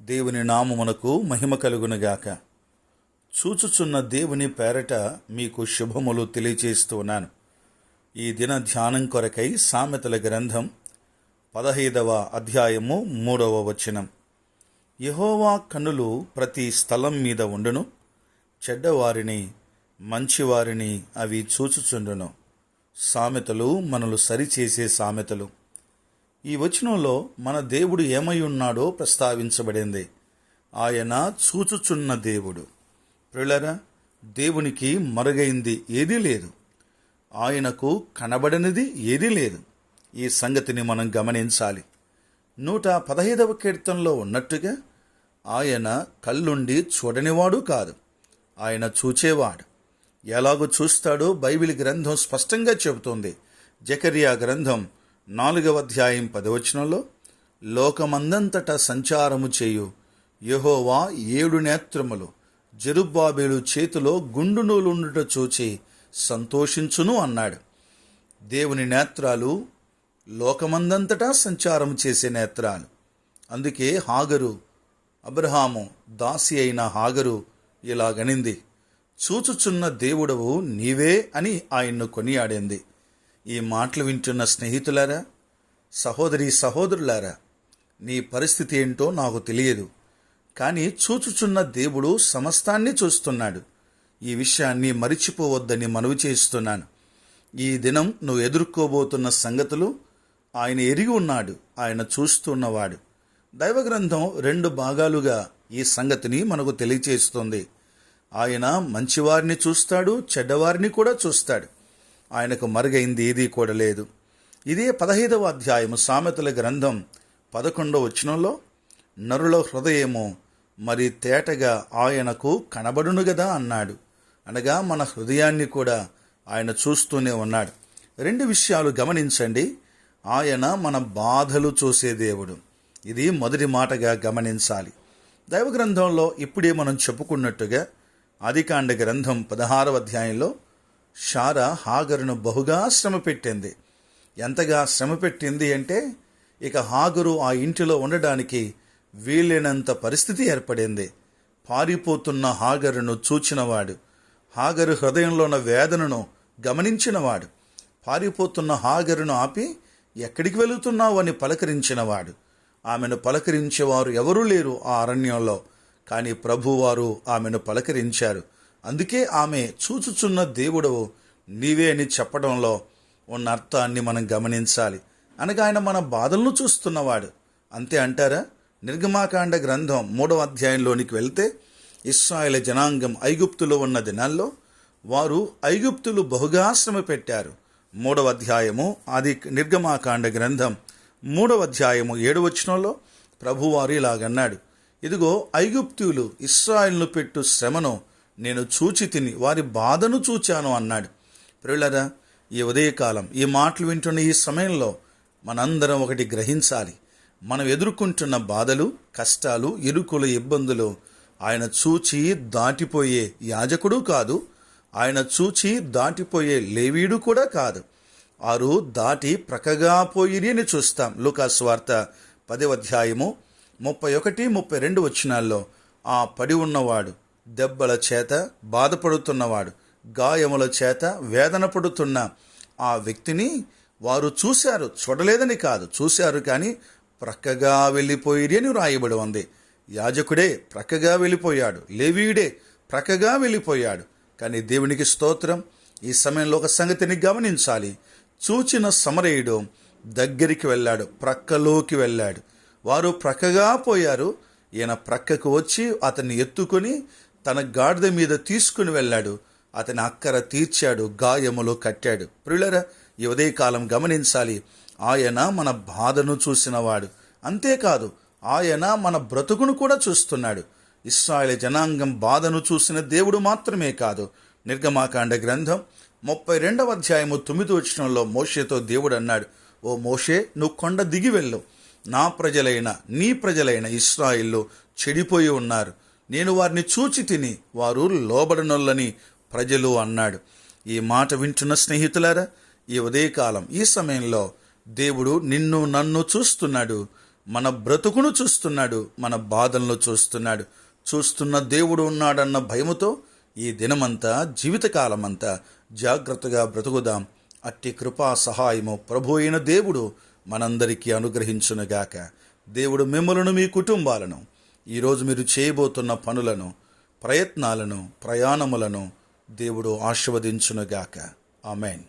దేవుని నామమునకు మహిమ కలుగునుగాక. చూచుచున్న దేవుని పేరట మీకు శుభములు తెలియచేస్తున్నాను. ఈ దిన ధ్యానం కొరకై సామెతల గ్రంథం 15వ అధ్యాయము 3వ వచనం. యెహోవా కన్నులు ప్రతి స్థలం మీద ఉండును, చెడ్డవారిని మంచివారిని అవి చూచుచుండును. సామెతలు మనలు సరిచేసే సామెతలు. ఈ వచనంలో మన దేవుడు ఏమై ఉన్నాడో ప్రస్తావించబడింది. ఆయన చూచుచున్న దేవుడు. ప్రియులారా, దేవునికి మరుగైంది ఏదీ లేదు, ఆయనకు కనబడనిది ఏదీ లేదు. ఈ సంగతిని మనం గమనించాలి. 115వ కీర్తనలో ఉన్నట్టుగా ఆయన కళ్ళుండి చూడనివాడు కాదు, ఆయన చూచేవాడు. ఎలాగో చూస్తాడో బైబిల్ గ్రంథం స్పష్టంగా చెబుతోంది. జకర్యా గ్రంథం 4వ అధ్యాయం 10వ వచనంలో, లోకమందంతటా సంచారము చేయు యెహోవా 7 నేత్రములు జెరుబ్బాబెలు చేతిలో గుండు నూలుండుట చూచి సంతోషించును అన్నాడు. దేవుని నేత్రాలు లోకమందంతటా సంచారం చేసే నేత్రాలు. అందుకే హాగరు, అబ్రహాము దాసి అయిన హాగరు ఇలాగనింది, చూచుచున్న దేవుడవు నీవే అని ఆయన్ను కొనియాడింది. ఈ మాటలు వింటున్న స్నేహితులారా, సహోదరులారా, నీ పరిస్థితి ఏంటో నాకు తెలియదు, కానీ చూచుచున్న దేవుడు సమస్తాన్ని చూస్తున్నాడు. ఈ విషయాన్ని మరిచిపోవద్దని మనవి చేస్తున్నాను. ఈ దినం నువ్వు ఎదుర్కోబోతున్న సంగతులు ఆయన ఎరిగి ఉన్నాడు, ఆయన చూస్తున్నవాడు. దైవగ్రంథం 2 భాగాలుగా ఈ సంగతిని మనకు తెలియచేస్తుంది. ఆయన మంచివారిని చూస్తాడు, చెడ్డవారిని కూడా చూస్తాడు. ఆయనకు మరుగైంది ఏదీ కూడా లేదు. ఇదే 15వ అధ్యాయము సామెతల గ్రంథం 11వ వచనంలో, నరుల హృదయము మరి తేటగా ఆయనకు కనబడును గదా అన్నాడు. అనగా మన హృదయాన్ని కూడా ఆయన చూస్తూనే ఉన్నాడు. 2 విషయాలు గమనించండి. ఆయన మన బాధలు చూసే దేవుడు. ఇది మొదటి మాటగా గమనించాలి. దైవగ్రంథంలో ఇప్పుడే మనం చెప్పుకున్నట్టుగా ఆదికాండ గ్రంథం 16వ అధ్యాయంలో శారా హాగరును బహుగా శ్రమ పెట్టింది. ఎంతగా శ్రమ పెట్టింది అంటే, ఇక హాగరు ఆ ఇంటిలో ఉండడానికి వీలైనంత పరిస్థితి ఏర్పడింది. పారిపోతున్న హాగరును చూచినవాడు, హాగరు హృదయంలో ఉన్న వేదనను గమనించినవాడు, పారిపోతున్న హాగరును ఆపి ఎక్కడికి వెళుతున్నావు అని పలకరించినవాడు. ఆమెను పలకరించేవారు ఎవరూ లేరు ఆ అరణ్యంలో, కానీ ప్రభువారు ఆమెను పలకరించారు. అందుకే ఆమె చూచుచున్న దేవుడవు నీవే అని చెప్పడంలో ఉన్న అర్థాన్ని మనం గమనించాలి. అనగా ఆయన మన బాధలను చూస్తున్నవాడు. అంతే అంటారా? నిర్గమాకాండ గ్రంథం 3వ అధ్యాయంలోనికి వెళ్తే, ఇశ్రాయేలు జనాంగం ఐగుప్తులో ఉన్న దినాల్లో వారు ఐగుప్తులు బహుగా శ్రమ పెట్టారు. 3వ అధ్యాయము అది నిర్గమాకాండ గ్రంథం 3వ అధ్యాయము 7వ వచనంలో ప్రభువారు ఇలాగన్నాడు, ఇదిగో ఐగుప్తులు ఇశ్రాయేలును పెట్టు శ్రమను నేను చూచి తిని వారి బాధను చూచాను అన్నాడు. ప్రియులారా, ఈ ఉదయకాలం ఈ మాటలు వింటున్న ఈ సమయంలో మనందరం ఒకటి గ్రహించాలి. మనం ఎదుర్కొంటున్న బాధలు, కష్టాలు, ఇరుకులు, ఇబ్బందులు ఆయన చూచి దాటిపోయే యాజకుడు కాదు, ఆయన చూచి దాటిపోయే లేవీయుడు కూడా కాదు. వారు దాటి ప్రక్కగా పోయిరి అని చూస్తాం. లూకా సువార్త 10వ అధ్యాయము 31, 32 వచనాల్లో ఆ పడి ఉన్నవాడు, దెబ్బల చేత బాధపడుతున్నవాడు, గాయముల చేత వేదన పడుతున్న ఆ వ్యక్తిని వారు చూశారు. చూడలేదని కాదు, చూశారు, కానీ ప్రక్కగా వెళ్ళిపోయిరి అని వ్రాయబడి ఉంది. యాజకుడే ప్రక్కగా వెళ్ళిపోయాడు, లేవీయుడే ప్రక్కగా వెళ్ళిపోయాడు. కానీ దేవునికి స్తోత్రం. ఈ సమయంలో ఒక సంగతిని గమనించాలి. చూచిన సమరయుడు దగ్గరికి వెళ్ళాడు, ప్రక్కలోకి వెళ్ళాడు. వారు ప్రక్కగా పోయారు, ఈయన ప్రక్కకు వచ్చి అతన్ని ఎత్తుకొని తన గాడిద మీద తీసుకుని వెళ్ళాడు. అతని అక్కర తీర్చాడు, గాయములు కట్టాడు. ప్రియులారా, ఈ ఉదయకాలం గమనించాలి. ఆయన మన బాధను చూసినవాడు. అంతేకాదు, ఆయన మన బ్రతుకును కూడా చూస్తున్నాడు. ఇశ్రాయేలు జనాంగం బాధను చూసిన దేవుడు మాత్రమే కాదు. నిర్గమాకాండ గ్రంథం 32వ అధ్యాయము 9వ వచనంలో మోషేతో దేవుడు అన్నాడు, ఓ మోషే, నువ్వు కొండ దిగి వెళ్ళు, నా ప్రజలైన నీ ప్రజలైన ఇశ్రాయేలు చెడిపోయి ఉన్నారు, నేను వారిని చూచి తిని వారు లోబడనొల్లని ప్రజలు అన్నాడు. ఈ మాట వింటున్న స్నేహితులారా, ఈ ఉదయకాలం ఈ సమయంలో దేవుడు నిన్ను నన్ను చూస్తున్నాడు. మన బ్రతుకును చూస్తున్నాడు, మన బాధలను చూస్తున్నాడు. చూస్తున్న దేవుడు ఉన్నాడన్న భయముతో ఈ దినమంతా, జీవితకాలమంతా జాగ్రత్తగా బ్రతుకుదాం. అట్టి కృపా సహాయము ప్రభు అయిన దేవుడు మనందరికీ అనుగ్రహించునుగాక. దేవుడు మిమ్మలను, మీ కుటుంబాలను, ఈరోజు మీరు చేయబోతున్న పనులను, ప్రయత్నాలను, ప్రయాణములను దేవుడు ఆశీర్వదించునుగాక. ఆమేన్.